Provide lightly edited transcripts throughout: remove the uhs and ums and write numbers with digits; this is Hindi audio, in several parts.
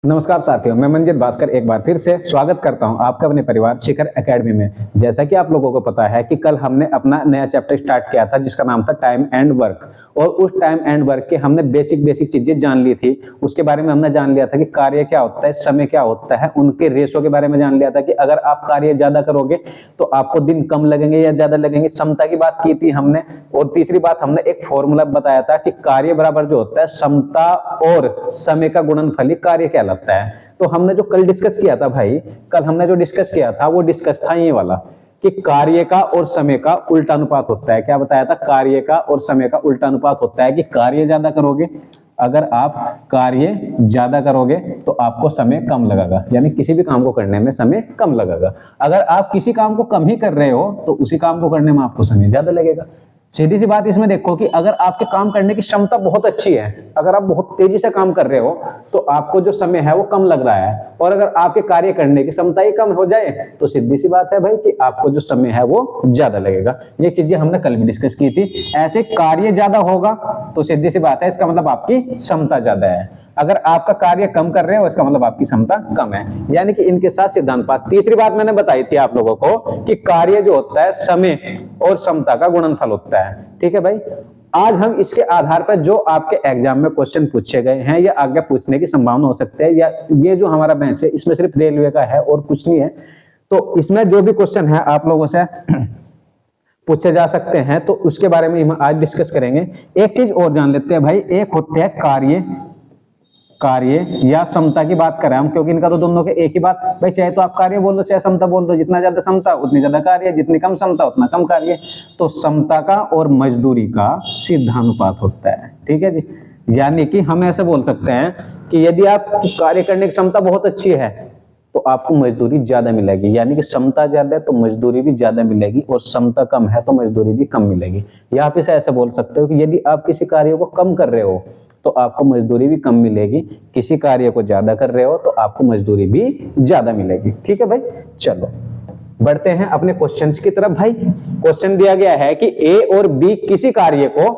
नमस्कार साथियों, मैं मंजित भास्कर एक बार फिर से स्वागत करता हूं आपका अपने परिवार शिखर एकेडमी में। जैसा कि आप लोगों को पता है कि कल हमने अपना नया चैप्टर स्टार्ट किया था जिसका नाम था टाइम एंड वर्क, और उस टाइम एंड वर्क के हमने बेसिक चीजें जान ली थी। उसके बारे में हमने जान लिया था कि कार्य क्या होता है, समय क्या होता है, उनके रेशो के बारे में जान लिया था कि अगर आप कार्य ज्यादा करोगे तो आपको दिन कम लगेंगे या ज्यादा लगेंगे, समता की बात की थी हमने। और तीसरी बात, हमने एक फॉर्मूला बताया था कि कार्य बराबर जो होता है समता और समय का गुणनफल ही कार्य कहलाता है। तो हमने जो कल डिस्कस किया था भाई, कल हमने जो डिस्कस किया था वो डिस्कस था ये वाला कि कार्य का और समय का उल्टा अनुपात होता है। क्या बताया था? कार्य का और समय का उल्टा अनुपात होता है कि कार्य ज्यादा करोगे, अगर आप कार्य ज्यादा करोगे तो आपको समय कम लगेगा, यानी किसी भी काम को करने में समय कम लगेगा। अगर आप किसी काम को कम ही कर रहे हो तो उसी काम को करने में आपको समय ज्यादा लगेगा। सीधी सी बात इसमें देखो कि अगर आपके काम करने की क्षमता बहुत अच्छी है, अगर आप बहुत तेजी से काम कर रहे हो तो आपको जो समय है वो कम लग रहा है, और अगर आपके कार्य करने की क्षमता ही कम हो जाए तो सीधी सी बात है भाई कि आपको जो समय है वो ज्यादा लगेगा। ये चीजें हमने कल भी डिस्कस की थी। ऐसे कार्य ज्यादा होगा तो सीधी सी बात है, इसका मतलब आपकी क्षमता ज्यादा है। अगर आपका कार्य कम कर रहे हो इसका मतलब आपकी क्षमता कम है, यानी कि इनके साथ सिद्धांत। तीसरी बात मैंने बताई थी आप लोगों को कि कार्य जो होता है समय और क्षमता का गुणनफल होता है। ठीक है भाई, आज हम इसके आधार पर जो आपके एग्जाम में क्वेश्चन पूछे गए हैं या आगे पूछने की संभावना हो सकती है, या ये जो हमारा बेंच है इसमें सिर्फ रेलवे का है और कुछ नहीं है, तो इसमें जो भी क्वेश्चन है आप लोगों से पूछे जा सकते हैं, तो उसके बारे में हम आज डिस्कस करेंगे। एक चीज और जान लेते हैं भाई, एक होते हैं कार्य या समता की बात करें हम, क्योंकि इनका तो दोनों के एक ही बात भाई, चाहे तो आप कार्य बोल दो चाहे समता बोल दो, जितना ज्यादा समता उतनी ज्यादा कार्य, जितनी कम समता उतना कम कार्य। तो समता का और मजदूरी का सीधानुपात होता है। ठीक है जी, यानी कि हम ऐसे बोल सकते हैं कि यदि आप कार्य करने की क्षमता बहुत अच्छी है तो आपको मजदूरी ज्यादा मिलेगी, यानी कि समता ज्यादा है तो मजदूरी भी ज्यादा मिलेगी, और समता कम है तो मजदूरी भी कम मिलेगी। या आप इसे ऐसे बोल सकते हो कि यदि आप किसी कार्य को कम कर रहे हो तो आपको मजदूरी भी कम मिलेगी, किसी कार्य को ज्यादा कर रहे हो तो आपको मजदूरी भी ज्यादा मिलेगी। ठीक है भाई, चलो बढ़ते हैं अपने क्वेश्चंस की तरफ। भाई क्वेश्चन दिया गया है कि ए और बी किसी कार्य को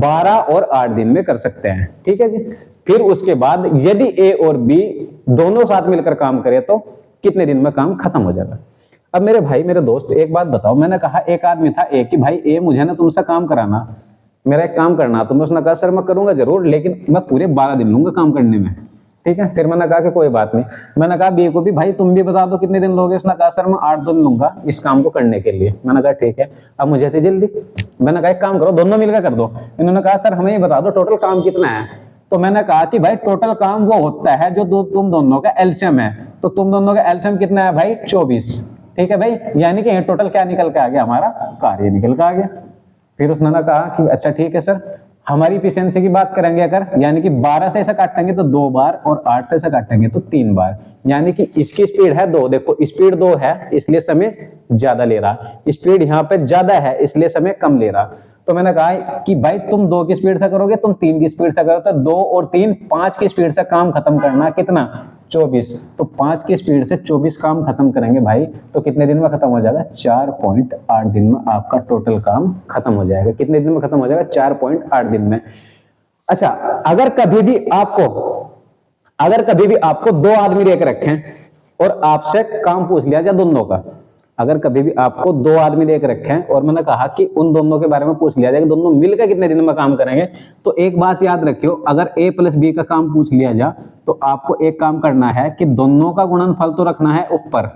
12 और 8 दिन में कर सकते हैं। ठीक है जी, फिर उसके बाद यदि ए और बी दोनों साथ मिलकर काम करें तो कितने दिन में काम खत्म हो जाएगा। अब मेरे भाई मेरे दोस्त एक बात बताओ, मैंने कहा एक आदमी था ए कि भाई ए मुझे ना तुमसे काम कराना, मेरा एक काम करना, तो मैं उसने कहा सर मैं करूंगा जरूर, लेकिन मैं पूरे 12 दिन लूंगा काम करने में। ठीक है, फिर मैंने कहा कि कोई बात नहीं। मैंने कहा बी को भी भाई तुम भी बता दो कितने दिन लोगे। उसने कहा सर मैं 8 दिन लूंगा इस काम को करने के लिए। मैंने कहा ठीक है, अब मुझे थी जल्दी, मैंने कहा एक काम करो दोनों मिलकर कर दो। इन्होंने कहा सर हमें ये बता दो टोटल काम कितना है। तो मैंने कहा कि भाई टोटल काम वो होता है जो तुम दोनों का एलसीएम है, तो तुम दोनों का एलसीएम कितना है भाई? 24। ठीक है भाई, यानी कि टोटल क्या निकल के आ गया? हमारा कार्य निकल के आ गया। फिर उसने कहा कि अच्छा ठीक है सर, हमारी इफिशियंसी की बात करेंगे अगर, यानी कि 12 से ऐसा काटेंगे तो 2 बार, और 8 से ऐसा काटेंगे तो 3 बार, यानी कि इसकी स्पीड है 2। देखो स्पीड 2 है इसलिए समय ज्यादा ले रहा, स्पीड यहाँ पे ज्यादा है इसलिए समय कम ले रहा। तो मैंने कहा कि भाई तुम 2 की स्पीड से करोगे, तुम 3 की स्पीड से करो, तो 2 और 3 5 की स्पीड से काम खत्म करना। कितना? 24। तो 5 की स्पीड से 24 काम खत्म करेंगे भाई, तो कितने दिन में खत्म हो जाएगा? 4.8 दिन में आपका टोटल काम खत्म हो जाएगा। कितने दिन में खत्म हो जाएगा? 4.8 दिन में। अच्छा, अगर कभी भी आपको 2 आदमी लेकर रखें और आपसे काम पूछ लिया जाए दोनों का, अगर कभी भी आपको 2 आदमी लेकर रखें और मैंने कहा कि उन दोनों के बारे में पूछ लिया जाए कि दोनों मिलकर कितने दिन में काम करेंगे, तो एक बात याद रखियो, अगर a प्लस बी का काम पूछ लिया जाए तो आपको एक काम करना है कि दोनों का गुणनफल तो रखना है ऊपर,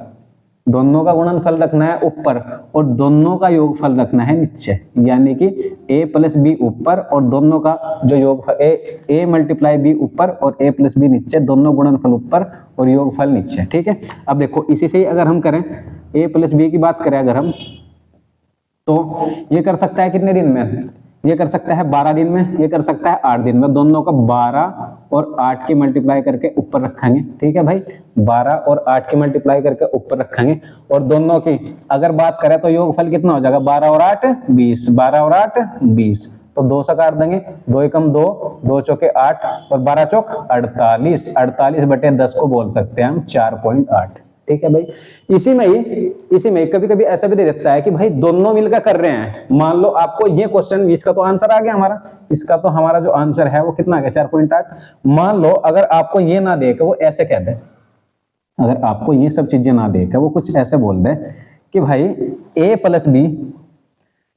दोनों का गुणनफल रखना है ऊपर, और दोनों का योगफल रखना है नीचे, यानी कि a प्लस बी ऊपर और दोनों का जो योगफल a मल्टीप्लाई बी ऊपर और a प्लस बी नीचे, दोनों गुणनफल ऊपर और योगफल नीचे। ठीक है, अब देखो इसी से ही अगर हम करें a प्लस बी की बात करें अगर हम, तो ये कर सकता है कितने दिन में? ये कर सकता है 12 दिन में, ये कर सकता है 8 दिन में। दोनों का 12 और 8 की मल्टीप्लाई करके ऊपर रखेंगे। ठीक है भाई, 12 और 8 की मल्टीप्लाई करके ऊपर रखेंगे, और दोनों की अगर बात करें तो योगफल कितना हो जाएगा? 12 और 8 20, 12 और 8 20, तो 2 से काट देंगे, 2 एकम 2, 2 चौके 8 और 12 चौक 48, 48 बटे 10 को बोल सकते हैं हम 4.8। ठीक है भाई। इसी में कभी कभी ऐसा भी दे देता है कि भाई दोनों मिलकर कर रहे हैं। मान लो आपको ये क्वेश्चन, इसका तो आंसर आ गया हमारा, इसका तो हमारा जो आंसर है वो कितना आ गया 4.8। मान लो अगर आपको ये ना दे के वो ऐसे कह दे, अगर आपको ये सब चीजें ना दे के वो कुछ ऐसे बोल दे कि भाई a प्लस बी,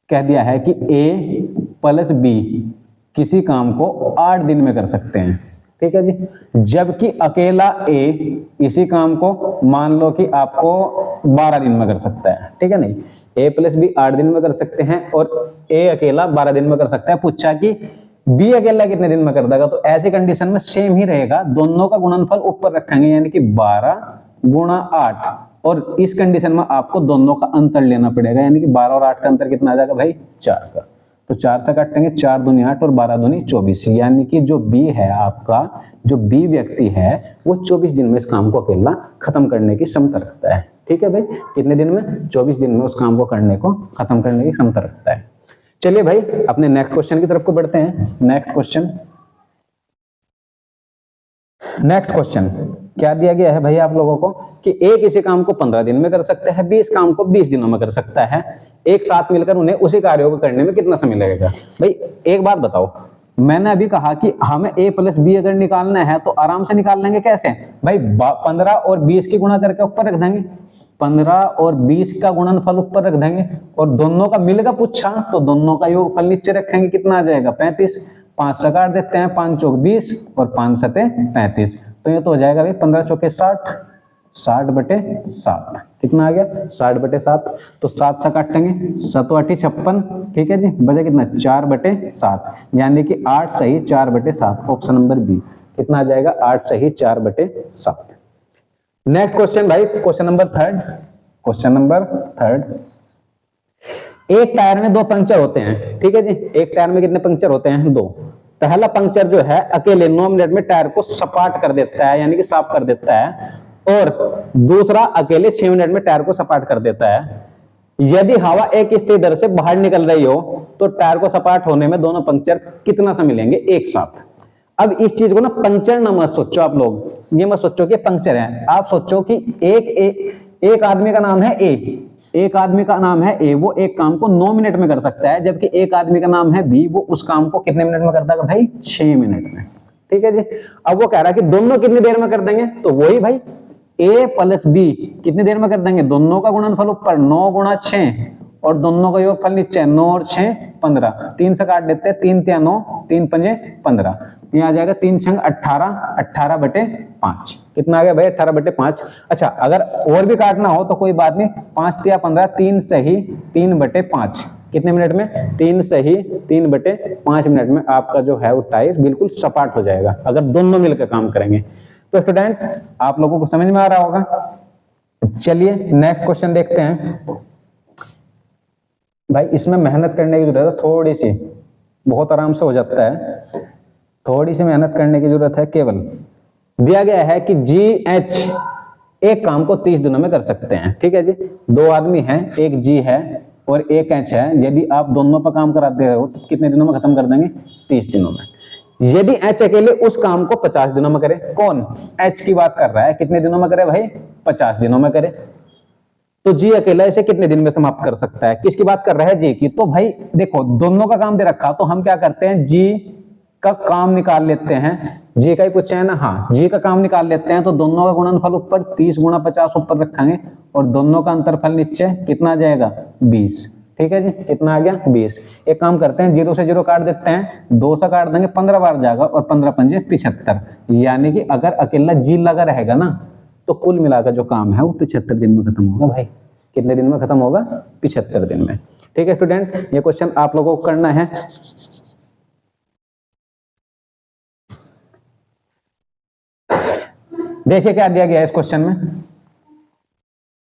कह दिया है कि a प्लस बी किसी काम को 8 दिन में कर सकते हैं, ठीक है जी, जबकि अकेला a इसी काम को मान लो कि आपको 12 दिन में कर सकता है, ठीक है नहीं, a प्लस बी 8 दिन में कर सकते हैं और a अकेला 12 दिन में कर सकता है। पूछा कि b अकेला कितने दिन में कर देगा, तो ऐसी कंडीशन में सेम ही रहेगा, दोनों का गुणनफल ऊपर रखेंगे यानी कि 12 गुणा 8, और इस कंडीशन में आपको दोनों का अंतर लेना पड़ेगा, यानी कि 12 और 8 का अंतर कितना आ जाएगा भाई 4 का, तो 4 से काटेंगे, 4 दूनी 8 और 12 दूनी 24, यानी कि जो बी है आपका, जो बी व्यक्ति है वो 24 दिन में इस काम को अकेला खत्म करने की क्षमता रखता है, ठीक है भाई। कितने दिन में? 24 दिन में उस काम को करने को खत्म करने की क्षमता रखता है। चलिए भाई अपने नेक्स्ट क्वेश्चन की तरफ को बढ़ते हैं। नेक्स्ट क्वेश्चन क्या दिया गया है भाई आप लोगों को कि ए किसी काम को 15 दिन में कर सकता है, बी इस काम को 20 दिनों में कर सकता है, एक साथ मिलकर उन्हें उसी कार्यों को करने में कितना समय लगेगा। भाई एक बात बताओ, मैंने अभी कहा कि हमें a प्लस बी अगर निकालना है तो आराम से निकाल लेंगे। कैसे भाई? 15 और 20 की गुणा करके ऊपर रख देंगे, 15 और 20 का गुणनफल ऊपर रख देंगे, और दोनों का मिलकर पूछा तो दोनों का योगफल नीचे रखेंगे, कितना आ जाएगा 35, 5 से काट देते हैं, 5 चौक 20 और 5 सते 35, तो ये तो हो जाएगा भाई 15 चौके 60, 60 बटे 7, कितना आ गया 60 बटे 7, तो 7 से काटेंगे, 7 8 56, ठीक है जी, बचा कितना 4 बटे 7, यानी कि 8 सही 4 बटे 7, ऑप्शन नंबर बी, कितना आ जाएगा 8 सही 4 बटे 7। नेक्स्ट क्वेश्चन भाई, क्वेश्चन नंबर थर्ड, एक टायर में 2 पंक्चर होते हैं, ठीक है जी, एक टायर में कितने पंक्चर होते हैं? 2। पहला पंक्चर जो है अकेले 9 मिनट में टायर को सपाट कर देता है, यानी कि साफ कर देता है, और दूसरा अकेले 6 मिनट में टायर को सपाट कर देता है। यदि हवा एक स्थिर दर से बाहर निकल रही हो तो टायर को सपाट होने में दोनों पंक्चर कितना समय लेंगे एक साथ। अब इस चीज को ना पंक्चर ना मत सोचो आप लोग, ये मत सोचो कि पंक्चर है, आप सोचो कि एक आदमी का नाम है ए, एक आदमी का नाम है ए, वो एक काम को 9 मिनट में कर सकता है, जबकि एक आदमी का नाम है बी, वो उस काम को कितने मिनट में करता है भाई 6 मिनट में, ठीक है जी। अब वो कह रहा है कि दोनों कितनी देर में कर देंगे, तो वही भाई a प्लस बी कितनी देर में कर देंगे, दोनों का गुणनफल ऊपर 9 गुणा 6 और दोनों का योगफल नीचे, 9 और 6 15, 3 से काट देते हैं, 3 3 9, 3 5 15, ये आ जाएगा 3 6 18, 18 बटे 5, कितना आ गया भाई 18 बटे 5। अच्छा अगर और भी काटना हो तो कोई बात नहीं, 5 3 15, 3 सही 3 बटे 5, कितने मिनट में? 3 सही 3 बटे 5 मिनट में आपका जो है वो टायर बिल्कुल सपाट हो जाएगा, अगर दोनों मिलकर काम करेंगे। तो स्टूडेंट आप लोगों को समझ में आ रहा होगा। चलिए नेक्स्ट क्वेश्चन देखते हैं भाई, इसमें मेहनत करने की जरूरत है थोड़ी सी, बहुत आराम से हो जाता है, थोड़ी सी मेहनत करने की जरूरत है केवल। दिया गया है कि GH एक काम को 30 दिनों में कर सकते हैं, ठीक है जी, 2 आदमी हैं, एक G है और एक H है, यदि आप दोनों पर काम कराते हो तो कितने दिनों में खत्म कर देंगे 30 दिनों में। यदि H अकेले उस काम को 50 दिनों में करे, कौन? H की बात कर रहा है, कितने दिनों में करे भाई 50 दिनों में करे, तो G अकेला इसे कितने दिन में समाप्त कर सकता है? किसकी बात कर रहा है? G की। तो भाई देखो दोनों का काम दे रखा, तो हम क्या करते हैं G का काम निकाल लेते हैं, G का ही पूछा है ना, हाँ G का काम निकाल लेते हैं, तो दोनों का गुणनफल ऊपर 30 गुणा 50 ऊपर रखेंगे और दोनों का अंतरफल नीचे, कितना आ जाएगा 20, ठीक है जी, कितना आ गया 20। एक काम करते हैं 0 से 0 काट देते हैं, 2 से काट देंगे 15 बार जाएगा और 15 पंजे 75, यानी कि अगर अकेला G लगा रहेगा ना तो कुल मिलाकर जो काम है वो 75 दिन में खत्म होगा भाई। कितने दिन में खत्म होगा? 75 दिन में। ठीक है स्टूडेंट, ये क्वेश्चन आप लोगों को करना है। देखिए क्या दिया गया है इस क्वेश्चन में,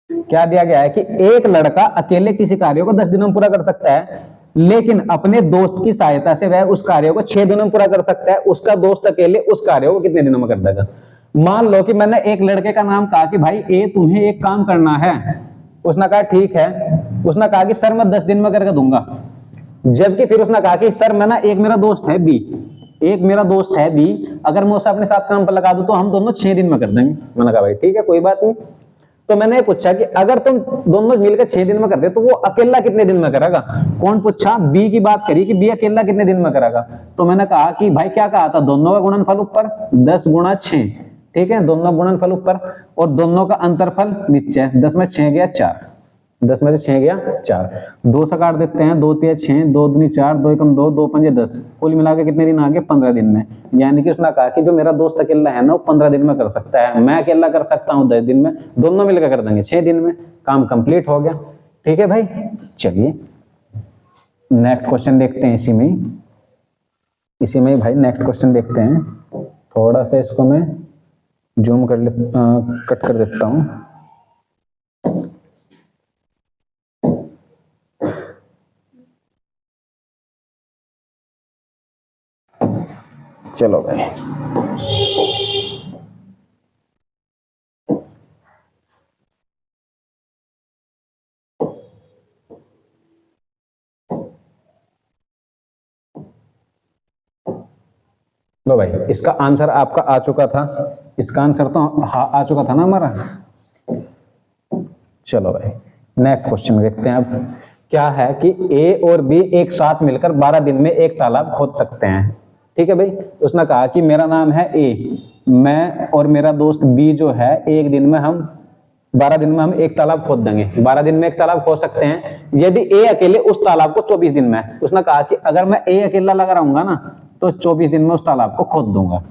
क्या दिया गया है कि एक लड़का अकेले किसी कार्य को 10 दिनों में पूरा कर सकता है, लेकिन अपने दोस्त की सहायता से वह उस कार्य को 6 दिनों में पूरा कर सकता है। उसका दोस्त अकेले उस कार्य को कितने दिनों में कर देगा? मान लो कि मैंने एक लड़के का नाम कहा कि भाई ए तुम्हें एक काम करना है, उसने कहा ठीक है, उसने कहा कि सर मैं 10 दिन में करके दूंगा, जबकि फिर उसने कहा कि सर मैं ना एक मेरा दोस्त है बी, एक मेरा दोस्त है बी, अगर मैं उसे अपने साथ काम पर लगा दूं तो हम दोनों 6 दिन में कर देंगे। मैंने कहा भाई ठीक है कोई बात नहीं, तो मैंने ये पूछा कि अगर तुम दोनों मिलकर 6 दिन में करते तो वो अकेला कितने दिन में करेगा। कौन पूछा, बी की बात करी कि बी अकेला कितने दिन में करेगा। तो मैंने कहा कि भाई क्या कहा था, दोनों का गुणनफल ऊपर 10 गुणा 6, ठीक है, दोनों गुणनफल ऊपर और दोनों का अंतरफल नीचे। 10 में 6 गया 4, 10 में से 6 गया 4, 2 से काट देते हैं, 2 3 6, 2 दूनी 4, 2 एकम 2, 2 पंजे 10, कुल मिला के कितने दिन आ गए, 15 दिन में। यानी कि उसने कहा कि जो मेरा दोस्त अकेला है ना वो 15 दिन में कर सकता है, मैं अकेला कर सकता हूँ 10 दिन में, दोनों मिलकर कर देंगे 6 दिन में, काम कंप्लीट हो गया। ठीक है भाई, चलिए नेक्स्ट क्वेश्चन देखते हैं। इसी में भाई नेक्स्ट क्वेश्चन देखते हैं। थोड़ा सा इसको मैं जूम कर कट कर देता हूं। चलो भाई, लो भाई, इसका आंसर आपका आ चुका था, इसका आंसर तो आ चुका था ना हमारा। चलो भाई नेक्स्ट क्वेश्चन देखते हैं। अब क्या है कि ए और बी एक साथ मिलकर 12 दिन में एक तालाब खोद सकते हैं। ठीक है भाई, उसने कहा कि मेरा नाम है ए, मैं और मेरा दोस्त बी जो है एक दिन में हम 12 दिन में हम एक तालाब खोद देंगे। 12 दिन में एक तालाब खोद सकते हैं यदि ए अकेले उस तालाब को 24 दिन में। उसने कहा कि अगर मैं ए अकेला लगा रहूंगा ना तो 24 दिन में उस तालाब को खोद दूंगा।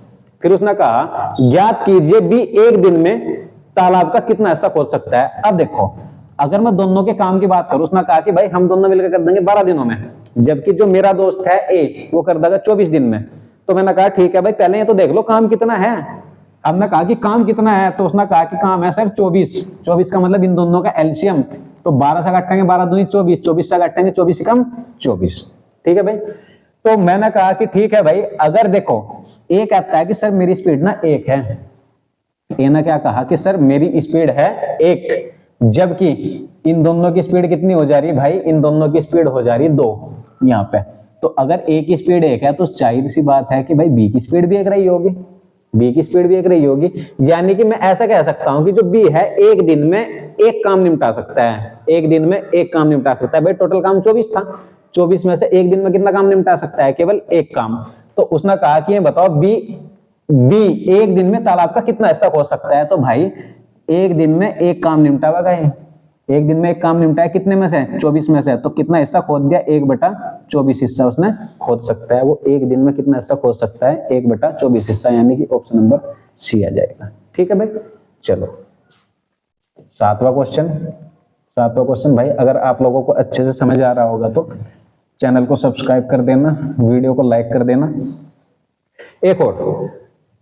फिर उसने कहा ज्ञात कीजिए बी एक दिन में तालाब का कितना हिस्सा खोद सकता है। अब देखो, अगर मैं दोनों के काम की बात करूं, उसने कहा कि भाई हम दोनों मिलकर कर देंगे 12 दिनों में, जबकि जो मेरा दोस्त है ए वो कर देगा 24 दिन में। तो मैंने कहा ठीक है भाई, पहले ये तो देख लो काम कितना है। अब मैं कहा कि काम कितना है, तो उसने कहा कि काम है सर 24। 24 का मतलब इन दोनों का एलसीएम, तो 12 से काटेंगे 12 दूनी 24, 24 से काटेंगे 24 कम 24। ठीक है भाई, तो मैंने कहा कि ठीक है भाई, अगर देखो ए कहता है कि सर मेरी स्पीड ना 1 है, ए ने क्या कहा कि सर मेरी स्पीड है 1, जबकि इन दोनों की स्पीड कितनी हो जा रही है भाई, इन दोनों की स्पीड हो जा रही है 2 यहाँ पे। तो अगर ए की स्पीड 1 है तो जाहिर सी बात है कि भाई बी की स्पीड भी 1 रही होगी, बी की स्पीड भी 1 रही होगी। यानी कि मैं ऐसा कह सकता हूं कि जो बी है एक दिन में एक काम निपटा सकता है, एक दिन में एक काम निपटा सकता है। भाई टोटल काम 24 था, 24 में से एक दिन में कितना काम निपटा सकता है, केवल एक काम। तो उसने कहा कि ये बताओ बी एक दिन में तालाब का कितना हिस्सा खोद सकता है। तो भाई एक दिन में एक काम निपटा हुआ है, एक दिन में एक काम निपटा है कितने में से, 24 में से। तो कितना हिस्सा खोद दिया, 1/24 हिस्सा उसने खोद सकता है। वो एक दिन में कितना हिस्सा खोद सकता है, 1/24 हिस्सा, यानी कि ऑप्शन नंबर सी आ जाएगा। ठीक है भाई, चलो 7वां क्वेश्चन भाई, अगर आप लोगों को अच्छे से समझ आ रहा होगा तो चैनल को सब्सक्राइब कर देना, वीडियो को लाइक कर देना। एक और,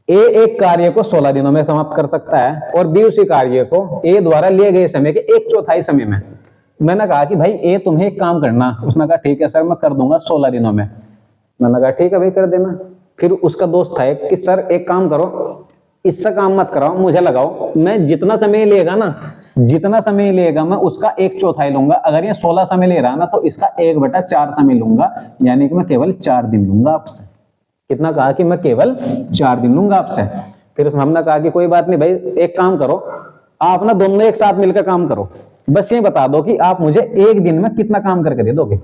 ए एक कार्य को 16 दिनों में समाप्त कर सकता है और बी उसी कार्य को ए द्वारा लिए गए समय के 1/4 समय में। मैंने कहा कि भाई ए तुम्हें एक काम करना, उसने कहा ठीक है सर मैं कर दूंगा 16 दिनों में। मैंने कहा ठीक है भाई कर देना। फिर उसका दोस्त था कि सर एक काम करो, इससे काम मत कराओ, मुझे लगाओ, मैं जितना समय लेगा ना, जितना समय लेगा मैं उसका 1/4 लूंगा। अगर ये 16 समय ले रहा ना तो इसका 1/4 समय लूंगा, यानी कि मैं केवल 4 दिन लूंगा आपसे। कितना कहा कि मैं केवल 4 दिन लूंगा आपसे। फिर उसमें हमने कहा कि कोई बात नहीं भाई, एक काम करो, आप ना दोनों एक साथ मिलकर काम करो, बस ये बता दो कि आप मुझे एक दिन में कितना काम करके दे दोगे।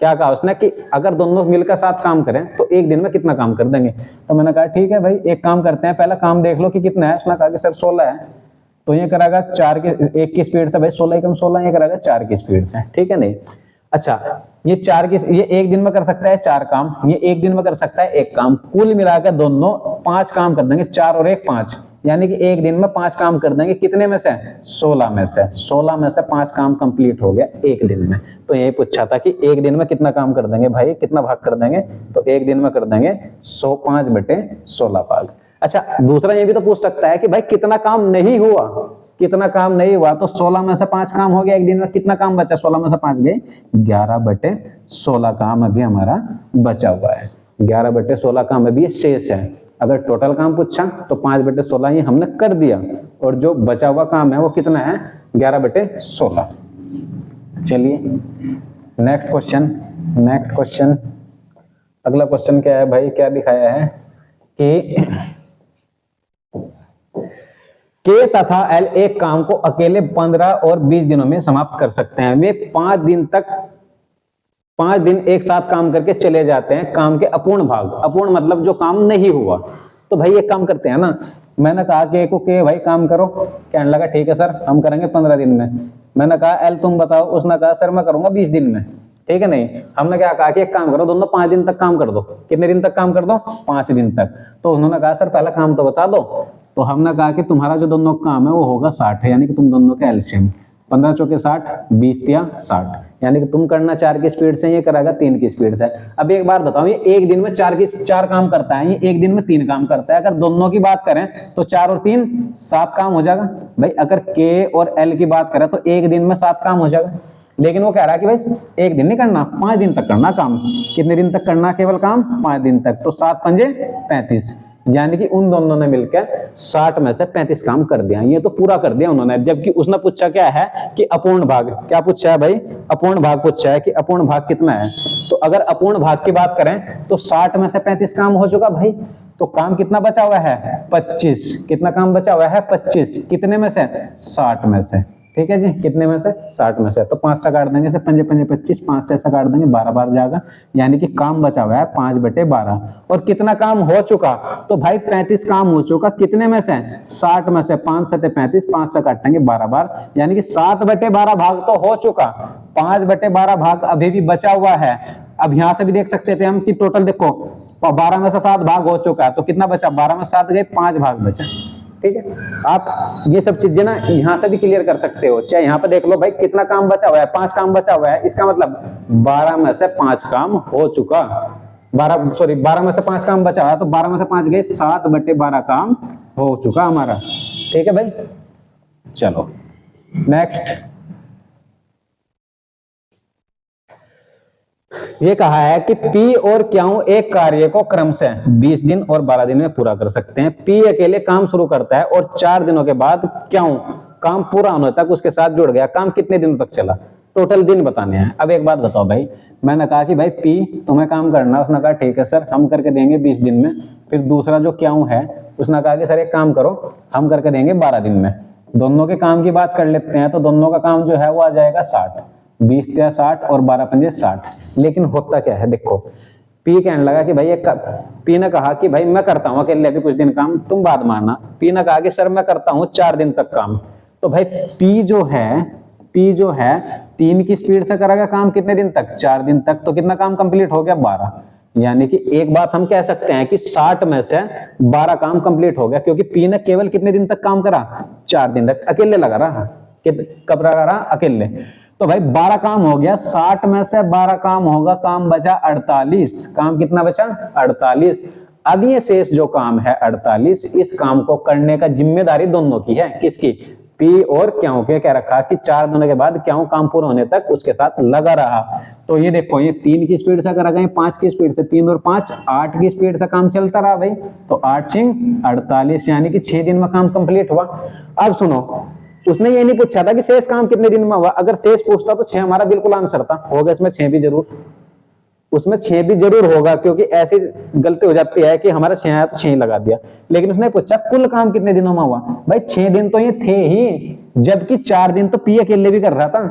क्या कहा उसने कि अगर दोनों मिलकर साथ काम करें तो एक दिन में कितना काम कर देंगे। तो मैंने कहा ठीक है भाई एक काम करते हैं, पहला काम देख लो कि कितना है। उसने कहा कि सर 16 है, तो ये करेगा 4 के 1 की स्पीड से, भाई 16 कम 16, ये करेगा 4 की स्पीड से। ठीक है नहीं, अच्छा ये 4 की, ये एक दिन में कर सकता है 4 काम, ये एक दिन में कर सकता है 1 काम, कुल मिलाकर दोनों 5 काम कर देंगे, 4 और 1 5, यानी कि एक दिन में 5 काम कर देंगे। कितने में से, 16 में से। 16 में से 5 काम कंप्लीट हो गया एक दिन में। तो यही पूछा था कि एक दिन में कितना काम कर देंगे भाई, कितना भाग कर देंगे। तो एक दिन में कर देंगे 5/16 भाग। अच्छा दूसरा ये भी तो पूछ सकता है कि भाई कितना काम नहीं हुआ, कितना काम नहीं हुआ। तो 16 में से 5 काम हो गया एक दिन में, कितना काम बचा, 16 में से 5 गए, 11/16 काम अभी हमारा बचा हुआ है। 11/16 काम अभी शेष है। अगर टोटल काम पूछा तो 5/16 ये हमने कर दिया, और जो बचा हुआ काम है वो कितना है, 11/16। चलिए नेक्स्ट क्वेश्चन, अगला क्वेश्चन क्या है भाई, क्या दिखाया है कि के तथा एल एक काम को अकेले 15 और 20 दिनों में समाप्त कर सकते हैं। वे 5 दिन एक साथ काम करके चले जाते हैं। काम के अपूर्ण भाग, अपूर्ण मतलब जो काम नहीं हुआ, तो भाई एक काम करते हैं ना। मैंने कहा के को के भाई काम करो, कहने लगा ठीक है सर हम करेंगे 15 दिन में। मैंने कहा एल तुम बताओ, उसने कहा सर मैं करूंगा 20 दिन में। ठीक है नहीं, हमने क्या कहा कि एक काम करो दोनों 5 दिन तक काम कर दो। कितने दिन तक काम कर दो? 5 दिन तक। तो उन्होंने कहा सर पहला काम तो बता दो। तो हमने कहा कि तुम्हारा जो दोनों काम है वो होगा 60 है, यानी कि तुम दोनों के एलसीएम 15 चौके 60, 20 तिया 60, यानी कि तुम करना 4 की स्पीड से, ये कराएगा 3 की स्पीड से। अब एक बार बताओ, ये एक दिन में 4 काम करता है, ये एक दिन में 3 काम करता है। अगर दोनों की बात करें तो 4 और 3 7 काम हो जाएगा भाई। अगर के और एल की बात करें तो एक दिन में 7 काम हो जाएगा। लेकिन वो कह रहा है कि भाई एक दिन नहीं करना, 5 दिन तक करना काम। कितने दिन तक करना केवल काम? 5 दिन तक। तो 7 पंजे 35, यानी कि उन दोनों ने मिलकर 60 में से 35 काम कर दिया। ये तो पूरा कर दिया उन्होंने। जबकि उसने पूछा क्या है कि अपूर्ण भाग, क्या पूछा है भाई? अपूर्ण भाग पूछा है कि अपूर्ण भाग कितना है। तो अगर अपूर्ण भाग की बात करें तो 60 में से 35 काम हो चुका भाई। तो काम कितना बचा हुआ है? 25। कितना काम बचा हुआ है? 25। कितने में से? 60 में से। ठीक है जी, कितने में से? 60 में से। तो 5 से काट देंगे, से 5 पंजे 25, 5 से ऐसा काट देंगे, 12 बार जाएगा, यानी कि काम बचा हुआ है 5/12। और कितना काम हो चुका? तो भाई 35 काम हो चुका। कितने में से? 60 में से। 5 से 35, 5 से काटेंगे 12 बार, यानी कि 7/12 भाग तो हो चुका। 5/12 भाग अभी भी बचा हुआ है। अब यहां से भी देख सकते थे हम कि टोटल देखो 12 में से 7 भाग हो चुका है, तो कितना बचा? 12 में 7 गए, 5 भाग बचा। ठीक है, आप ये सब चीजें ना यहां से भी क्लियर कर सकते हो। चाहे यहां पे देख लो भाई कितना काम बचा हुआ है, 5 काम बचा हुआ है। इसका मतलब 12 में से 5 काम हो चुका। 12 में से 5 काम बचा हुआ है, तो 12 में से 5 गए, 7/12 काम हो चुका हमारा। ठीक है भाई, चलो नेक्स्ट। ये कहा है कि पी और क्यू एक कार्य को क्रमशः 20 दिन और 12 दिन में पूरा कर सकते हैं। पी अकेले काम शुरू करता है और 4 दिनों के बाद क्यू काम पूरा होने तक उसके साथ जुड़ गया। काम कितने दिनों तक चला? टोटल दिन बताने हैं। अब एक बात बताओ भाई, मैंने कहा कि भाई पी तुम्हें काम करना, उसने कहा ठीक है सर हम करके देंगे 20 दिन में। फिर दूसरा जो क्यू है उसने कहा कि सर एक काम करो हम करके देंगे 12 दिन में। दोनों के काम की बात कर लेते हैं, तो दोनों का काम जो है वो आ जाएगा 60। 20 या 60 और 12 पंजे 60। लेकिन होता क्या है देखो, पी कहने लगा कि भाई पी ने कहा कि भाई मैं करता हूं अकेले अभी कुछ दिन काम, तुम बात मानना। पी ने कहा कि सर मैं करता हूं 4 दिन तक काम। तो भाई पी जो है 3 की स्पीड से करेगा काम कितने दिन तक? 4 दिन तक। तो कितना काम कंप्लीट हो गया? 12। यानी कि एक बात हम कह सकते हैं कि 60 में से 12 काम कंप्लीट हो गया, क्योंकि पी ने केवल कितने दिन तक काम करा? 4 दिन तक। अकेले लगा रहा, कब लगा रहा? अकेले। तो भाई 12 काम हो गया, 60 में से 12 काम होगा, काम बचा 48। काम कितना बचा? 48। अब ये शेष जो काम है 48, इस काम को करने का जिम्मेदारी दोनों की है। किसकी? पी और क्यू के। कह रखा कि 4 दिनों के बाद क्यू काम पूरा होने तक उसके साथ लगा रहा। तो ये देखो, ये 3 की स्पीड से करा गया, 5 की स्पीड से, 3 और 5 8 की स्पीड से काम चलता रहा भाई। तो 8 सिंह 48, यानी कि 6 दिन में काम कंप्लीट हुआ। अब सुनो, उसने ये नहीं पूछा था कि शेष काम कितने दिन में हुआ। अगर शेष पूछता तो 6 हमारा बिल्कुल आंसर था, होगा इसमें 6 भी जरूर, उसमें 6 भी जरूर होगा, क्योंकि ऐसी गलती हो जाती है कि हमारा 6 आया तो 6 लगा दिया। लेकिन उसने पूछा कुल काम कितने दिनों में हुआ। भाई 6 दिन तो ये थे ही, जबकि 4 दिन तो पी अकेले भी कर रहा था।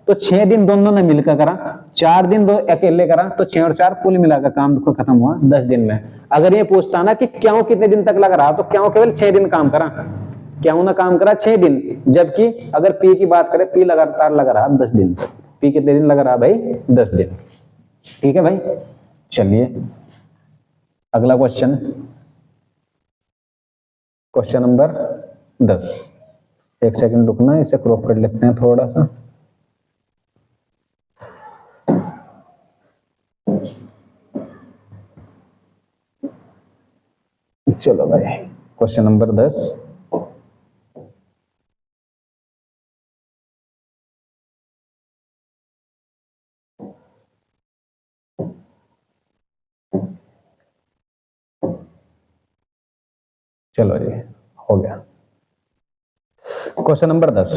तो 6 दिन दोनों ने मिलकर करा, 4 दिन दो अकेले करा, तो 6 और 4 कुल मिलाकर काम खत्म हुआ 10 दिन में। अगर ये पूछता ना कि क्यों कितने दिन तक लग रहा, तो क्यों केवल 6 दिन काम करा, क्यों ना काम करा 6 दिन। जबकि अगर पी की बात करें, पी लगातार लग रहा 10 दिन तक। पी कितने दिन लग रहा भाई? 10 दिन। ठीक है भाई, चलिए अगला क्वेश्चन, क्वेश्चन नंबर 10। एक सेकंड रुकना, इसे क्रॉप कर लेते हैं थोड़ा सा। चलो भाई, क्वेश्चन नंबर 10। चलो जी, हो गया। Question number 10।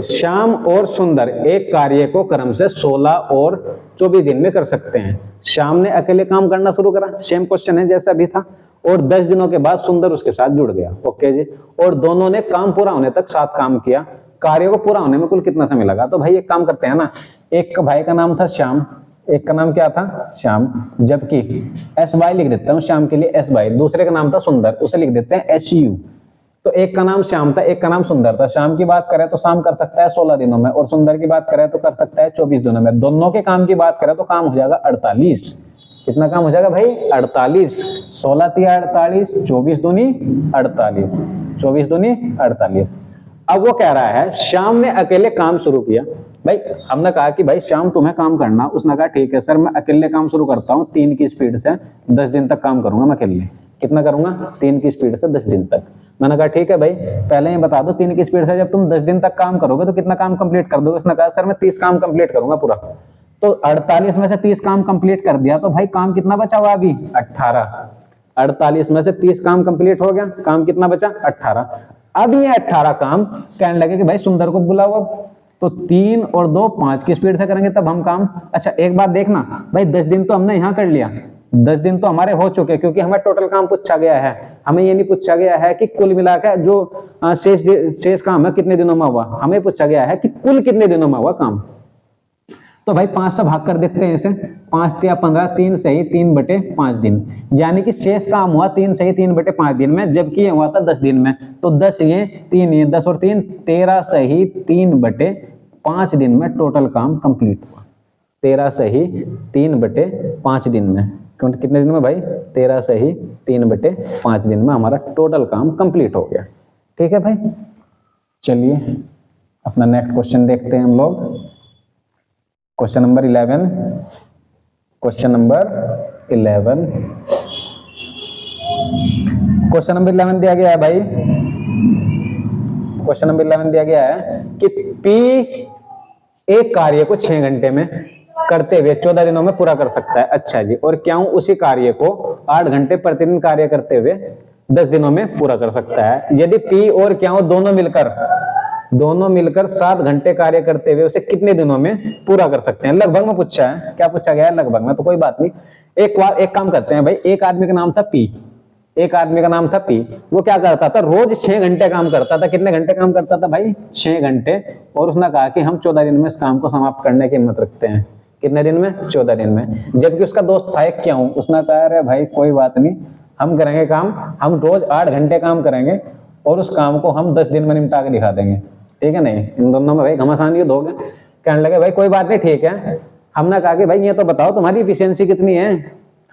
श्याम और सुंदर एक कार्य को क्रम से 16 और 24 दिन में कर सकते हैं। श्याम ने अकेले काम करना शुरू करा, सेम क्वेश्चन है जैसा अभी था, और 10 दिनों के बाद सुंदर उसके साथ जुड़ गया। ओके जी। और दोनों ने काम पूरा होने तक साथ काम किया। कार्य को पूरा होने में कुल कितना समय लगा? तो भाई एक काम करते हैं ना, एक भाई का नाम था श्याम, एक का नाम क्या था? श्याम। जबकि एस वाई लिख देता हूं श्याम के लिए, एस वाई। दूसरे का नाम था सुंदर, उसे लिख देते हैं एच यू। तो एक का नाम श्याम था, एक का नाम सुंदर था। श्याम की बात करें तो शाम कर सकता है 16 दिनों में, और सुंदर की बात करें तो कर सकता है 24 दिनों में। दोनों के काम की बात करें तो काम हो जाएगा 48। कितना काम हो जाएगा भाई? 48। 16 तिया 48, 24 दूनी 48, 24 दूनी 48। अब वो कह रहा है श्याम ने अकेले काम शुरू किया। भाई हमने कहा कि भाई श्याम तुम्हें काम करना, उसने कहा ठीक है सर मैं अकेले काम शुरू करता हूँ 3 की स्पीड से, 10 दिन तक काम करूंगा मैं अकेले। कितना करूंगा? 3 की स्पीड से 10 दिन तक। मैंने कहा ठीक है भाई पहले ही बता दो 3 की स्पीड से जब तुम 10 दिन तक काम करोगे तो कितना काम कंप्लीट कर दोगे? उसने कहा सर मैं 30 काम कंप्लीट करूंगा पूरा। तो 48 में से 30 काम कंप्लीट कर दिया, तो भाई काम कितना बचा हुआ अभी? 18। 48 में से 30 काम कंप्लीट हो गया, काम कितना बचा? 18। अब ये 18 काम कहने लगे कि भाई सुंदर को बुलाओ। अब तो 3 और 2 5 की स्पीड से करेंगे तब हम काम। अच्छा एक बात देखना भाई, 10 दिन तो हमने यहाँ कर लिया, 10 दिन तो हमारे हो चुके, क्योंकि हमें टोटल काम पूछा गया है। हमें ये नहीं पूछा गया है कि कुल मिलाकर जो शेष काम है कितने दिनों में हुआ, हमें पूछा गया है कि कुल कितने दिनों में हुआ काम। तो भाई 5 से भाग कर देखते हैं इसे, 5 तिया 15, 3 सही 3/5 दिन, यानी कि शेष काम हुआ 3 सही 3/5 दिन में, जबकि ये हुआ था 10 दिन में। तो 10 ये 3 ये 10 और 3 13 सही 3/5 दिन में टोटल काम कंप्लीट हुआ। 13 सही 3/5 दिन में, कितने दिन में भाई? 13 सही 3/5 दिन में हमारा टोटल काम कंप्लीट हो गया। ठीक है भाई, चलिए अपना नेक्स्ट क्वेश्चन देखते हैं हम लोग। Question number 11। क्वेश्चन नंबर 11 दिया गया है भाई। क्वेश्चन नंबर 11 दिया गया है कि P एक कार्य को 6 घंटे में करते हुए 14 दिनों में पूरा कर सकता है। अच्छा जी। और क्यों उसी कार्य को 8 घंटे प्रतिदिन कार्य करते हुए 10 दिनों में पूरा कर सकता है? यदि P और क्यों दोनों मिलकर 7 घंटे कार्य करते हुए उसे कितने दिनों में पूरा कर सकते हैं? लगभग में पूछा है। क्या पूछा गया है? लगभग में। तो कोई बात नहीं, एक काम करते हैं भाई। एक आदमी का नाम था P, एक आदमी का नाम था P। वो क्या करता था? रोज 6 घंटे काम करता था। कितने घंटे काम करता था भाई? 6 घंटे। और उसने कहा कि हम 14 दिन में इस काम को समाप्त करने की हिम्मत रखते हैं। कितने दिन में? 14 दिन में। जबकि उसका दोस्त था एक क्यों, उसने कहा अरे भाई कोई बात नहीं, हम करेंगे काम, हम रोज 8 घंटे काम करेंगे और उस काम को हम 10 दिन में निपटा के दिखा देंगे। ठीक है नहीं? इन दोनों में भाई घमासान युद्ध हो गया। कहने लगे भाई कोई बात नहीं ठीक है। हमने कहा कि भाई ये तो बताओ तुम्हारी एफिशिएंसी कितनी है।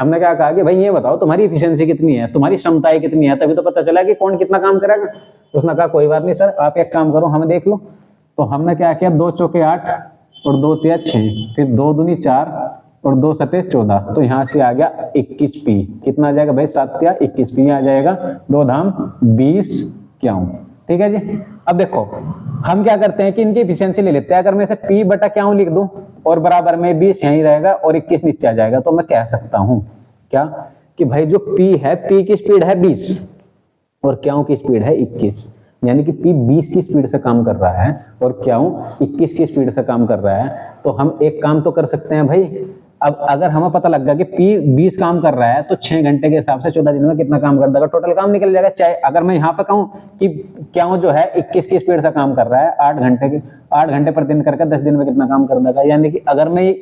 हमने क्या कहा कि भाई ये बताओ तुम्हारी एफिशिएंसी कितनी है, तुम्हारी क्षमताएं कितनी है, तभी तो पता चला कि कौन कितना काम करेगा। उसने कहा कोई बात नहीं सर, आप एक काम करो हमें देख लो। तो हमने क्या किया, 2 चौके 8 और 2 तिया 6, फिर 2 दूनी 4 और 2 सते 14। तो यहाँ से आ गया 21 पी। कितना आ जाएगा भाई? 7 तिया 21 पी आ जाएगा। 2 धाम 20 क्यों। ठीक है जी। अब देखो हम क्या करते हैं कि इनकी एफिशिएंसी ले लेते हैं। अगर मैं इसे P बटा क्यों लिख दूं और बराबर में 20 यहीं रहेगा और 21 नीचे आ जाएगा, तो मैं कह सकता हूं क्या कि भाई जो P है, P की स्पीड है 20 और क्यों की स्पीड है 21, यानी कि P 20 की स्पीड से काम कर रहा है और क्यों 21 की स्पीड से काम कर रहा है। तो हम एक काम तो कर सकते हैं भाई। अब अगर हमें पता लग गया कि P 20 काम कर रहा है तो 6 घंटे के हिसाब से 14 दिन में कितना काम कर देगा, टोटल काम निकल जाएगा। चाहे अगर मैं यहाँ पे कहूँ कि क्यों जो है 21 की स्पीड से काम कर रहा है, 8 घंटे प्रतिदिन करके 10 दिन में कितना काम कर देगा, यानी कि अगर मैं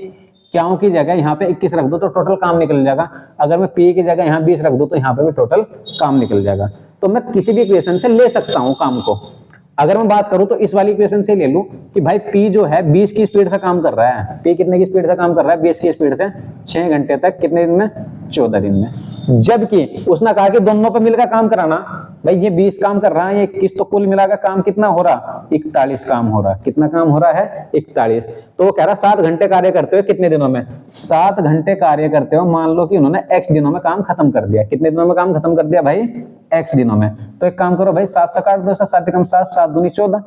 क्यों की जगह यहाँ पे 21 रख दो तो टोटल काम निकल जाएगा। अगर मैं P की जगह यहाँ 20 रख दो तो यहाँ पे भी टोटल काम निकल जाएगा। तो मैं किसी भी इक्वेशन से ले सकता हूँ काम को। अगर मैं बात करूं तो इस वाली इक्वेशन से ले लूं कि भाई P जो है 20 की स्पीड से काम कर रहा है। P कितने की स्पीड से काम कर रहा है? 20 की स्पीड से 6 घंटे तक, कितने दिन में? 14 दिन में। जबकि उसने कहा कि दोनों पे मिलकर काम कराना। भाई ये 20 काम कर रहा है, ये 21, तो कुल मिलाकर काम कितना हो रहा? 41 काम हो रहा। कितना काम हो रहा है? 41। तो वो कह रहा 7 घंटे कार्य करते हुए कितने दिनों में? 7 घंटे कार्य करते हुए मान लो कि उन्होंने x दिनों में काम खत्म कर दिया। कितने दिनों में काम खत्म कर दिया भाई? x दिनों में। तो एक काम करो भाई, 7 से काट दो, 7 कम 7, 7 दूनी 14,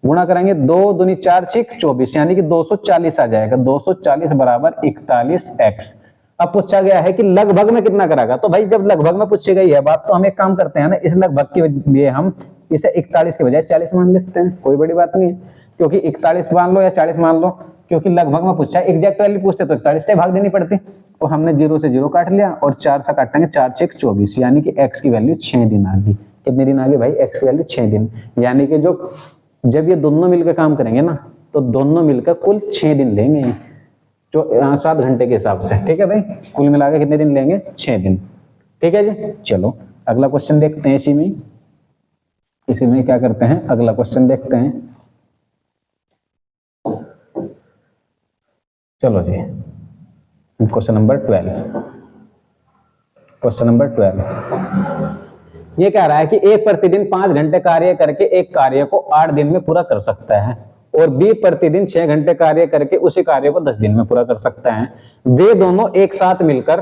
गुणा करेंगे 2 दूनी 4 6 24, यानी कि 240 आ जाएगा। 240 बराबर 41x। अब पूछा गया है कि लगभग में कितना कराएगा। तो भाई जब लगभग में पूछी गई है बात, तो हम एक काम करते हैं ना, इस लगभग के लिए हम इसे 41 के बजाय 40 मान लेते हैं। कोई बड़ी बात नहीं है, क्योंकि 41 मान लो या 40 मान लो, क्योंकि लगभग में पूछा है, एग्जैक्ट वैल्यू पूछते तो 41 से भाग देनी पड़ती, तो हमने 0 से 0 काट लिया और 4 से काटेंगे, 4 6 24, यानी कि x की वैल्यू 6 दिन आ गई। कितने दिन आ गए भाई? x की वैल्यू 6 दिन, यानी कि जो जब ये दोनों मिलकर काम करेंगे ना, तो दोनों मिलकर कुल 6 दिन लेंगे, जो 7 घंटे के हिसाब से। ठीक है भाई, कुल मिलाकर कितने दिन लेंगे? 6 दिन। ठीक है जी, चलो अगला क्वेश्चन देखते हैं। इसी में क्या करते हैं, अगला क्वेश्चन देखते हैं। चलो जी, क्वेश्चन नंबर 12। क्वेश्चन नंबर 12 ये कह रहा है कि एक प्रतिदिन 5 घंटे कार्य करके एक कार्य को 8 दिन में पूरा कर सकता है, और बी प्रतिदिन 6 घंटे कार्य करके उसी कार्य को 10 दिन में पूरा कर सकता है। वे दोनों एक साथ मिलकर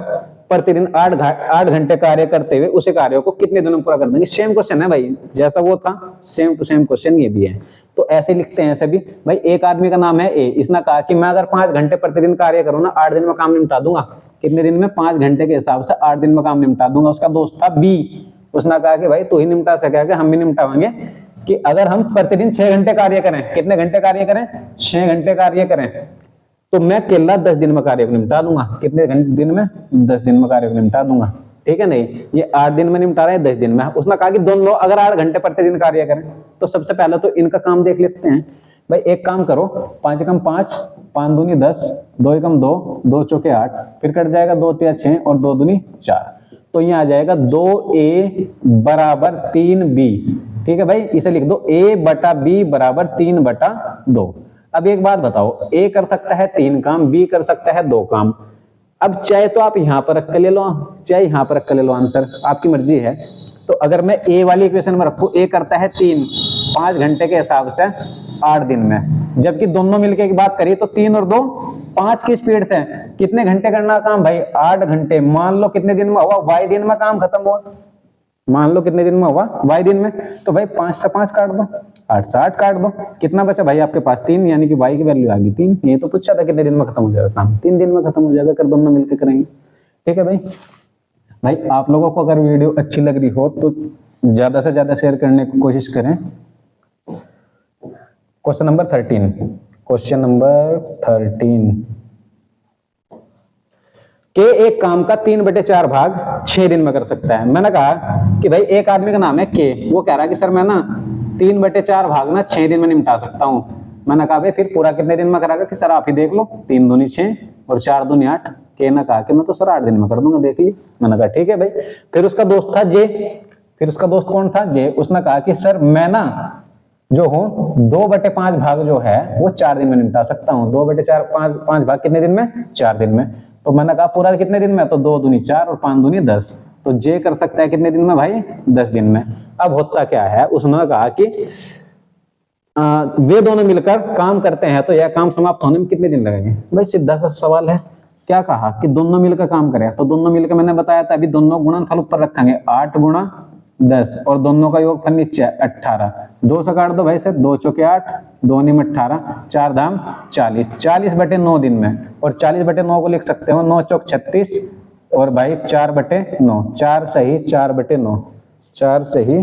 प्रतिदिन 8 घंटे कार्य करते हुए उसी कार्य को कितने दिनों में पूरा कर देंगे? सेम क्वेश्चन है भाई, जैसा वो था सेम टू सेम क्वेश्चन ये भी है। तो ऐसे लिखते हैं सभी भाई। एक आदमी का नाम है ए, इसने कहा कि मैं अगर 5 घंटे प्रतिदिन कार्य करूँ ना, 8 दिन में काम निपटा दूंगा। कितने दिन में? 5 घंटे के हिसाब से 8 दिन में काम निपटा दूंगा। उसका दोस्त था बी, उसने कहा कि भाई तू ही निपटा सकेगा, हम भी निपटाएंगे, कि अगर हम प्रतिदिन 6 घंटे कार्य करें। कितने घंटे कार्य करें? 6 घंटे कार्य करें, तो मैं केवल 10 दिन में कार्य को निपटा दूंगा। कितने दिन में? 10 दिन में कार्य को निपटा दूंगा। ठीक है, नहीं ये 8 दिन में निपटा रहे हैं, 10 दिन में। उसने कहा कि दोनों अगर 8 घंटे प्रतिदिन कार्य करें, तो सबसे पहले तो इनका काम देख लेते हैं भाई। एक काम करो, 5 एकम 5, 5 दूनी 10, 2 एकम 2, 2 चौके 8, फिर कट जाएगा 2 तिया 6 और 2 दूनी 4, तो ये आ जाएगा 2a बराबर 3b। ठीक है भाई, इसे लिख दो a बटा b बराबर 3/2। अब एक बात बताओ, a कर सकता है 3 काम, b कर सकता है 2 काम। अब चाहे तो आप यहां पर रख कर ले लो, चाहे यहां पर रख कर ले लो, आंसर आपकी मर्जी है। तो अगर मैं a वाली इक्वेशन में रखूं, a करता है 3 5 घंटे के हिसाब से 8 दिन में, जबकि दोनों मिलके की बात करिए तो 3 और 2 5 की स्पीड से कितने घंटे करना काम भाई? 8 घंटे। मान लो कितने दिन में हुआ? y दिन में काम खत्म हुआ। मान लो कितने दिन में हुआ? y दिन में। तो भाई 5 से 5 काट दो, 8 से 8 काट दो, कितना बचा भाई आपके पास? 3, यानी कि y की वैल्यू आ गई 3। ये तो पूछा था कितने दिन में खत्म हो जाएगा काम? 3 दिन में खत्म हो जाएगा, कर दोनों मिलकर करेंगे। ठीक है भाई, आप लोगों को अगर वीडियो अच्छी लग रही हो तो ज्यादा से ज्यादा शेयर करने की कोशिश करें। Question number 13। क्वेश्चन नंबर 13 के एक काम का 3/4 भाग 6 दिन में कर सकता है। मैंने कहा कि भाई एक आदमी का नाम है के, वो कह रहा है कि सर मैं ना 3/4 भाग ना 6 दिन में निपटा सकता हूँ। मैंने कहा भाई फिर पूरा कितने दिन में कराएगा? कि सर आप ही देख लो, 3 दूनी 6 और 4 दूनी 8। के ने कहा कि मैं तो सर 8 दिन में कर दूंगा, देख ली। मैंने कहा ठीक है भाई। फिर उसका दोस्त था जे, फिर उसका दोस्त कौन था? जे। उसने कहा कि सर मैं ना जो हूँ 2/5 भाग जो है वो 4 दिन में निपटा सकता हूँ। 2/4 5 भाग कितने दिन में? 4 दिन में। तो मैंने कहा पूरा कितने दिन में? तो 2 दूनी 4 और 5 दूनी 10। तो जे कर सकता है कितने दिन में भाई? 10 दिन में। अब होता क्या है, उसने कहा कि वे दोनों मिलकर काम करते हैं तो यह काम समाप्त होने में कितने दिन लगेंगे? भाई सीधा सा सवाल है। क्या कहा कि दोनों मिलकर काम करें, तो दोनों मिलकर मैंने बताया था अभी दोनों गुणनफल ऊपर रखेंगे, 8 गुणा 10 और दोनों का योगफल नीचे 18। 2 से काट दो भाई से, 2 चौके 8, 2 नीम 18, 4 धाम 40, 40/9 दिन में। और 40/9 को लिख सकते हो 9 चौक 36 और भाई 4/9, 4 सही 4/9, 4 सही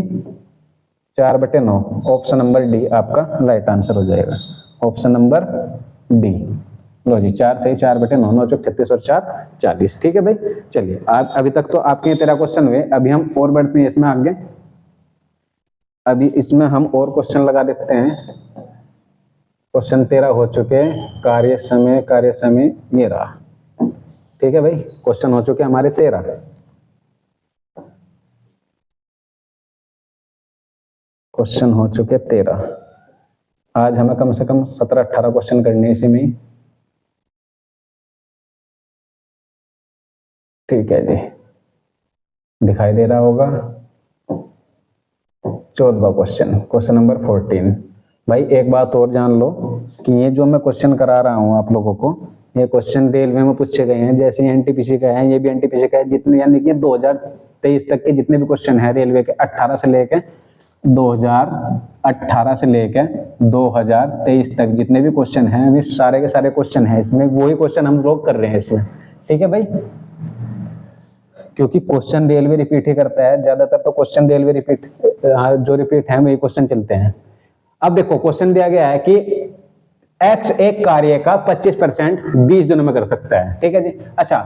4/9। ऑप्शन नंबर डी आपका राइट आंसर हो जाएगा। Option number D. लो जी, 4 सही 4/9, 9 चौक 36 और 4 40। ठीक है भाई, चलिए आप अभी तक तो आपके 13 क्वेश्चन हुए। अभी हम और बढ़ते हैं इसमें आगे। अभी इसमें हम और क्वेश्चन लगा देते हैं। क्वेश्चन 13 हो चुके। कार्य समय ये रहा। ठीक है भाई, क्वेश्चन हो चुके हमारे 13। क्वेश्चन हो चुके 13। आज हमें कम से कम 17-18 क्वेश्चन करने इसी में। ठीक है जी, दिखाई दे रहा होगा। 14वां क्वेश्चन, क्वेश्चन नंबर 14। भाई एक बात और जान लो कि ये जो मैं क्वेश्चन करा रहा हूं आप लोगों को, ये क्वेश्चन रेलवे में पूछे गए हैं। जैसे एनटीपीसी का है, ये भी एनटीपीसी का है। जितने यानी कि 2023 तक के जितने भी क्वेश्चन है रेलवे के, 2018 से लेके 2023 तक जितने भी क्वेश्चन हैं, वे सारे के सारे क्वेश्चन हैं इसमें। वही क्वेश्चन हम लोग कर रहे हैं इसमें। ठीक है भाई, क्योंकि क्वेश्चन रेलवे रिपीट ही करता है ज्यादातर, तो क्वेश्चन रेलवे रिपीट जो रिपीट है वही क्वेश्चन चलते हैं। अब देखो क्वेश्चन दिया गया है कि एक्स एक कार्य का 25% 20 दिनों में कर सकता है, ठीक है जी। अच्छा,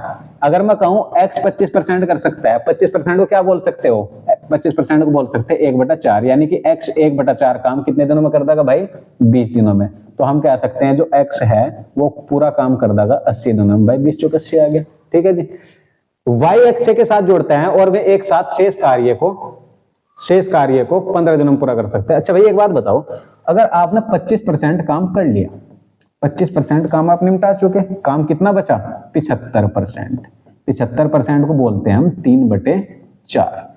अगर मैं कहूं एक्स 25% कर सकता है, 25% को क्या बोल सकते हो, 25% को बोल सकते हैं 1/4, यानी कि एक्स 1/4 काम कितने दिनों में कर देगा भाई, 20 दिनों में। तो हम कह सकते हैं जो एक्स है वो पूरा काम कर देगा 80 दिनों में। भाई 20 चौक 80 आ गया, ठीक है जी। वाई एक्स के साथ जोड़ते हैं और वे एक साथ शेष कार्य को 15 दिनों में पूरा कर सकते हैं। अच्छा भाई एक बात बताओ, अगर आपने 25% काम कर लिया, 25% काम आप निपटा चुके, काम कितना बचा, 75%। 75% को बोलते हैं हम 3/4।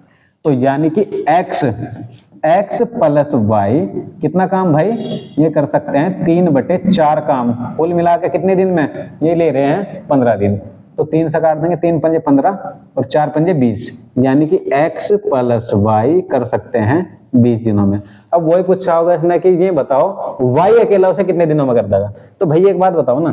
तो यानी कि x प्लस वाई कितना काम भाई, ये कर सकते हैं 3/4 काम, कुल मिला के कितने दिन में, ये ले रहे हैं 15 दिन। तो 3 से काट देंगे, 3 पंजे 15 और 4 पंजे 20, यानी कि x प्लस वाई कर सकते हैं 20 दिनों में। अब वही पूछा होगा इसने कि ये बताओ y अकेला उसे कितने दिनों में कर देगा। तो भाई एक बात बताओ ना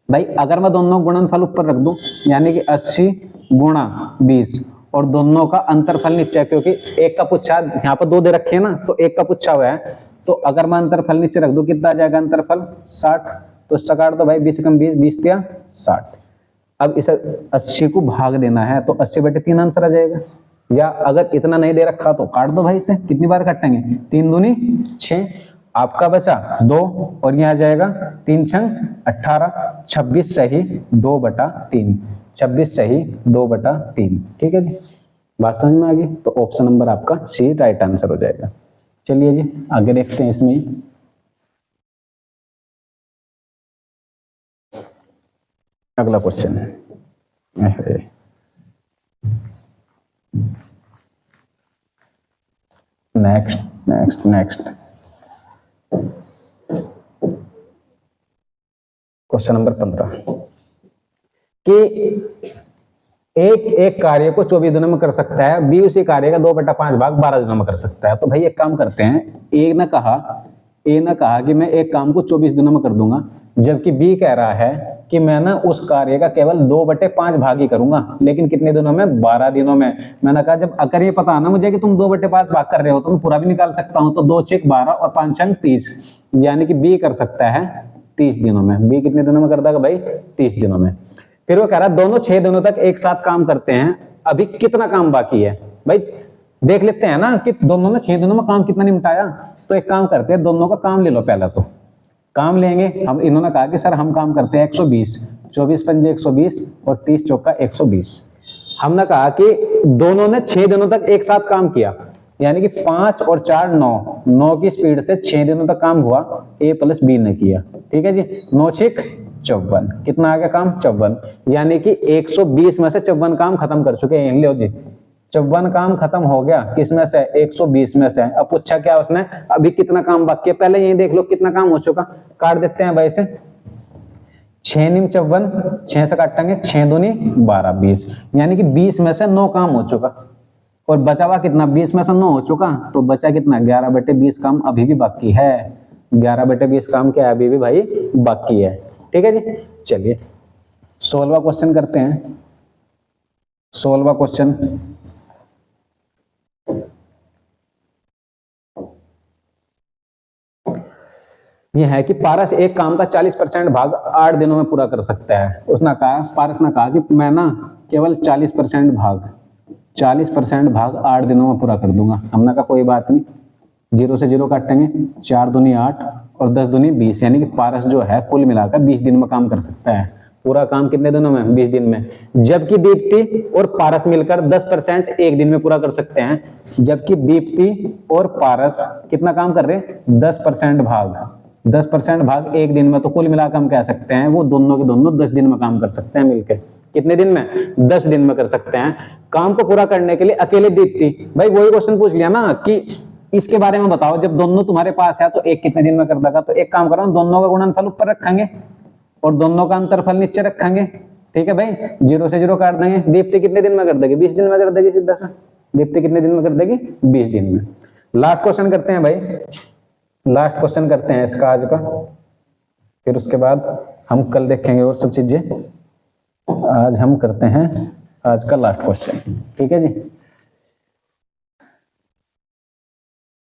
भाई, अगर मैं दोनों गुणनफल ऊपर रख दूं, यानी कि 80 गुणा 20 और दोनों का अंतरफल नीचे है, क्योंकि एक का पूछा यहाँ पर 2 दे रखे हैं ना, तो एक का पूछा हुआ है, तो अगर मैं अंतरफल नीचे रख दूं कितना आ जाएगा अंतरफल, 60। तो इससे काट दो भाई, 20 कम 20, 20 दिया 60। अब इसे 80 को भाग देना है तो 80/3 आंसर आ जाएगा। या अगर इतना नहीं दे रखा तो काट दो भाई, इसे कितनी बार काटेंगे, 3 दूनी 6, आपका बचा 2 और ये आ जाएगा 3 छंग 18, 26 सही 2/3, 26 सही 2/3, ठीक है जी। बात समझ में आ गई, तो ऑप्शन नंबर आपका सी राइट आंसर हो जाएगा। चलिए जी आगे देखते हैं इसमें। अगला क्वेश्चन है, नेक्स्ट क्वेश्चन नंबर 15 कि एक कार्य को 24 दिनों में कर सकता है, बी उसी कार्य का 2/5 भाग 12 दिनों में कर सकता है। तो भाई एक काम करते हैं, ए ने कहा कि मैं एक काम को 24 दिनों में कर दूंगा, जबकि बी कह रहा है कि मैं ना उस कार्य का केवल 2/5 भाग ही करूंगा, लेकिन कितने दिनों में, 12 दिनों में। मैंने कहा जब अगर ये पता ना मुझे कि तुम 2/5 भाग कर रहे हो तो मैं पूरा भी निकाल सकता हूं, तो 2 6 12 और 5 6 30, यानी कि बी कर सकता है 30 दिनों में। बी कितने दिनों में कर देगा भाई, 30 दिनों में। फिर वो कह रहा है दोनों 6 दिनों तक एक साथ काम करते हैं, अभी कितना काम बाकी है। भाई देख लेते हैं ना कि दोनों ने 6 दिनों में काम कितना निपटाया। तो एक काम करते हैं, दोनों का काम ले लो, पहला तो काम लेंगे हम। इन्होंने कहा कि सर हम काम करते हैं 120, 24 पंजे 120 और 30 चौका 120। हमने कहा कि दोनों ने 6 दिनों तक एक साथ काम किया, यानी कि 5 और 4 9 की स्पीड से 6 दिनों तक काम हुआ, ए प्लस बी ने किया, ठीक है जी। 9 6 54, कितना आ गया काम, 54, यानी कि 120 में से 54 काम खत्म कर चुके हैं। लो जी 54 काम खत्म हो गया, किसमें से, 120 में से। अब पूछा क्या उसने, अभी कितना काम बाकी है, पहले यही देख लो कितना काम हो चुका। काट देते हैं भाई से, 6 निम 54, 6 से काटेंगे, 6 दूनी 12 20, यानी कि 20 में से 9 काम हो चुका। और बचा हुआ कितना, 20 में से 9 हो चुका, तो बचा कितना, 11/20 काम अभी भी बाकी है। 11/20 काम क्या है, अभी भी भाई बाकी है, ठीक है जी। चलिए 16वां क्वेश्चन करते हैं। 16वां क्वेश्चन, यह है कि पारस एक काम का 40% भाग 8 दिनों में पूरा कर सकता है। उसने कहा, पारस ने कहा कि मैं ना केवल 40% भाग 8 दिनों में पूरा कर दूंगा। हमने कहा कोई बात नहीं, 0 से 0 काटेंगे, 4 दूनी 8 और 10 दूनी 20, यानी कि पारस जो है कुल मिलाकर 20 दिन में काम कर सकता है। पूरा काम कितने दिनों में, 20 दिन में। जबकि दीप्ति और पारस मिलकर 10% एक दिन में पूरा कर सकते हैं। जबकि दीप्ति और पारस कितना काम कर रहे हैं, 10% भाग एक दिन में, तो कुल मिलाकर हम कह सकते हैं वो दोनों के दोनों 10 दिन में काम कर सकते हैं मिलकर। कितने दिन में, 10 दिन में कर सकते हैं। काम को पूरा करने के लिए अकेले दीप्ति, भाई वही क्वेश्चन पूछ लिया ना कि इसके बारे में बताओ, जब दोनों तुम्हारे पास है तो एक कितने दिन में कर देगा। तो एक काम करो, दोनों का गुणनफल ऊपर रखेंगे और दोनों का अंतरफल नीचे रखेंगे, ठीक है भाई। 0 से 0 काट देंगे। दीप्ति कितने दिन में कर देगी, 20 दिन में कर देगी सीधा सा। दीप्ति कितने दिन में कर देगी, 20 दिन में। लास्ट क्वेश्चन करते हैं भाई, लास्ट क्वेश्चन करते हैं इसका आज का, फिर उसके बाद हम कल देखेंगे और सब चीजें। आज हम करते हैं आज का लास्ट क्वेश्चन, ठीक है जी।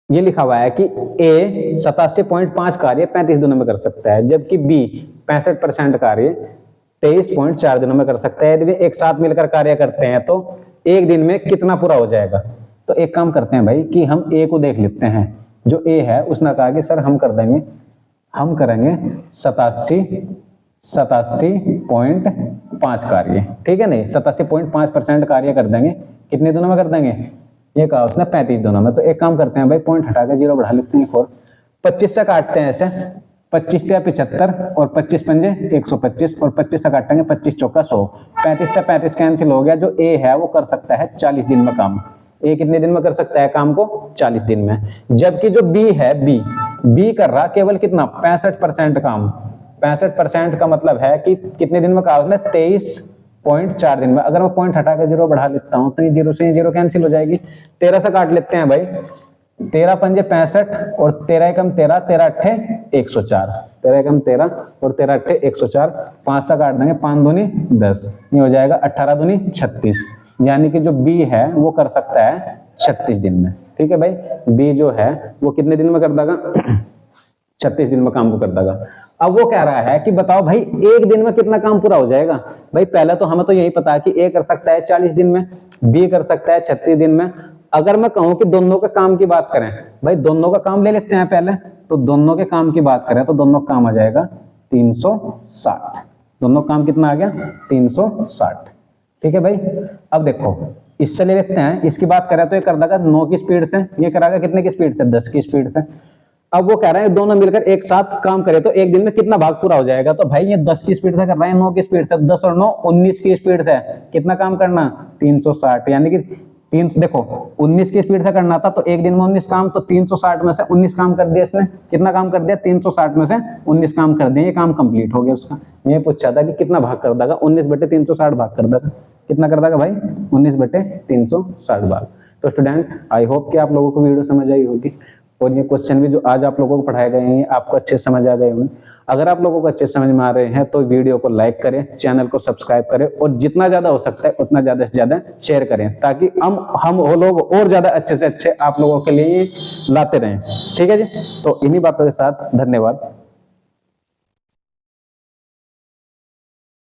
ये लिखा हुआ है कि ए 87.5 कार्य 35 दिनों में कर सकता है, जबकि बी 65% कार्य 23.4 दिनों में कर सकता है। यदि वे एक साथ मिलकर कार्य करते हैं तो एक दिन में कितना पूरा हो जाएगा। तो एक काम करते हैं भाई कि हम ए को देख लेते हैं। जो ए है उसने कहा कि सर हम करेंगे 87.5 कार्य, ठीक है नहीं, 87.5% कार्य कर देंगे। कितने दिनों में कर देंगे, ये कहा उसने 35 दिनों में। तो एक काम करते हैं भाई, पॉइंट हटा के 0 बढ़ा लेते हैं और 25 से काटते हैं ऐसे, 25 या 75 और 25 पंजे 125 और 25 से काटेंगे 25 चौका 100, 35 से 35 कैंसिल हो गया। जो ए है वो कर सकता है 40 दिन में काम। ए कितने दिन में कर सकता है काम को, 40 दिन में। जबकि जो बी है, बी कर रहा केवल कितना, 65% काम। 65% का मतलब है कि कितने दिन में कहा उसने, 23.4 दिन में। अगर मैं पॉइंट हटा के 0 बढ़ा लेता हूं तो ये 0 से 0 कैंसिल हो जाएगी। 13 से काट लेते हैं भाई, 13 पंजे 65 और 13 एकम 13, 13 अट्ठे 104, 13 एकम 13 और 13 अट्ठे 104। 5 से काट देंगे, 5 दूनी 10, ये हो जाएगा 18 दूनी 36। यानी कि जो बी है वो कर सकता है 36 दिन में। ठीक है भाई, बी जो है वो कितने दिन में कर देगा, 36 दिन में काम को कर देगा। अब वो कह रहा है कि बताओ भाई एक दिन में कितना काम पूरा हो जाएगा। भाई पहले तो हमें तो यही पता है कि ए कर सकता है 40 दिन में, बी कर सकता है 36 दिन में। अगर मैं कहूं कि दोनों के काम की बात करें, भाई दोनों का काम ले लेते हैं पहले। तो दोनों के काम की बात करें तो दोनों का काम आ जाएगा 360। दोनों काम कितना आ गया, 360। ठीक है भाई, अब देखो इससे ले लेते हैं, इसकी बात करें तो ये कर देगा 9 की स्पीड से, ये कराएगा कितने की स्पीड से, 10 की स्पीड से। अब वो कह रहे हैं दोनों मिलकर एक साथ काम करे तो एक दिन में कितना भाग पूरा हो जाएगा। तो भाई ये 10 की स्पीड से कर रहे हैं, 9 की स्पीड से, 10 और 9 19 की स्पीड से कितना काम करना, 360। यानी कि देखो 19 की स्पीड से करना था तो एक दिन में 19 काम, तो 360 में से 19 काम कर दिया इसने। कितना काम कर दिया, 360 में से 19 काम कर दिया, ये काम कंप्लीट हो गया उसका। ये पूछा था कि कितना भाग कर देगा, 19/360 भाग कर देगा। कितना कर देगा भाई, 19/360 भाग। तो स्टूडेंट आई होप कि आप लोगों को वीडियो समझ आई होगी और ये क्वेश्चन भी जो आज आप लोगों को पढ़ाए गए हैं आपको अच्छे समझ आ गए होंगे। अगर आप लोगों को अच्छे समझ में आ रहे हैं तो वीडियो को लाइक करें, चैनल को सब्सक्राइब करें और जितना ज्यादा हो सकता है उतना ज्यादा से ज्यादा शेयर करें, ताकि हम वो लोग और ज्यादा अच्छे से अच्छे आप लोगों के लिए लाते रहें। ठीक है जी, तो इन्हीं बातों के साथ धन्यवाद।